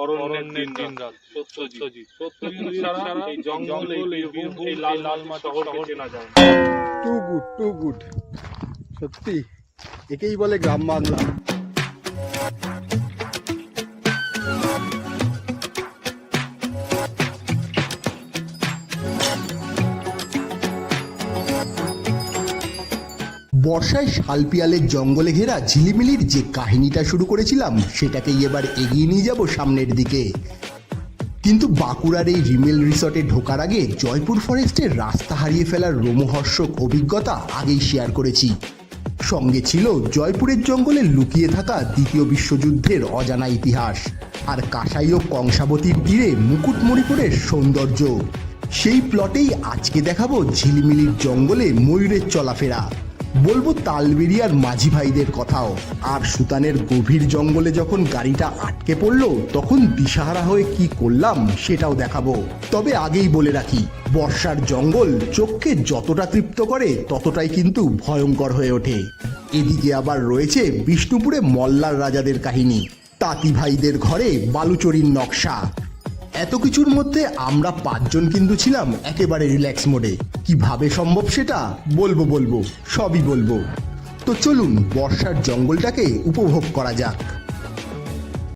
অরণ্যের দিনরাত সত্যজিৎ ছাড়া এই জঙ্গল এই বীরভূম এই লাল শহরকে চেনা যায় না। টু গুড সত্যি একেই বলে গ্রাম বাংলা। বর্ষায় শালপিয়ালের জঙ্গলে ঘেরা ঝিলিমিলির যে কাহিনীটা শুরু করেছিলাম সেটাকেই এবার এগিয়ে নিয়ে যাব সামনের দিকে। কিন্তু বাঁকুড়ার এই রিমেল রিসর্টে ঢোকার আগে জয়পুর ফরেস্টের রাস্তা হারিয়ে ফেলার রোমহর্ষক অভিজ্ঞতা আগেই শেয়ার করেছি। সঙ্গে ছিল জয়পুরের জঙ্গলে লুকিয়ে থাকা দ্বিতীয় বিশ্বযুদ্ধের অজানা ইতিহাস, আর কাঁসাই ও কংসাবতীর তীরে মুকুটমণিপুরের সৌন্দর্য। সেই প্লটেই আজকে দেখাবো ঝিলিমিলির জঙ্গলে ময়ূরের চলাফেরা, বলবো তালবেরিয়ার মাঝি ভাইদের কথাও, আর সুতানের গভীর জঙ্গলে যখন গাড়িটা আটকে পড়লো তখন দিশাহারা হয়ে কি করলাম সেটাও দেখাবো। তবে আগেই বলে রাখি, বর্ষার জঙ্গল চোখকে যতটা তৃপ্ত করে ততটাই কিন্তু ভয়ঙ্কর হয়ে ওঠে। এদিকে আবার রয়েছে বিষ্ণুপুরে মল্লার রাজাদের কাহিনী, তাঁতি ভাইদের ঘরে বালুচরীর নকশা। এত কিছুর মধ্যে আমরা পাঁচজন কিন্তু ছিলাম একেবারে রিল্যাক্স মোডে। কিভাবে সম্ভব সেটা বলবো, সবই বলবো। তো চলুন বর্ষার জঙ্গলটাকে উপভোগ করা যাক।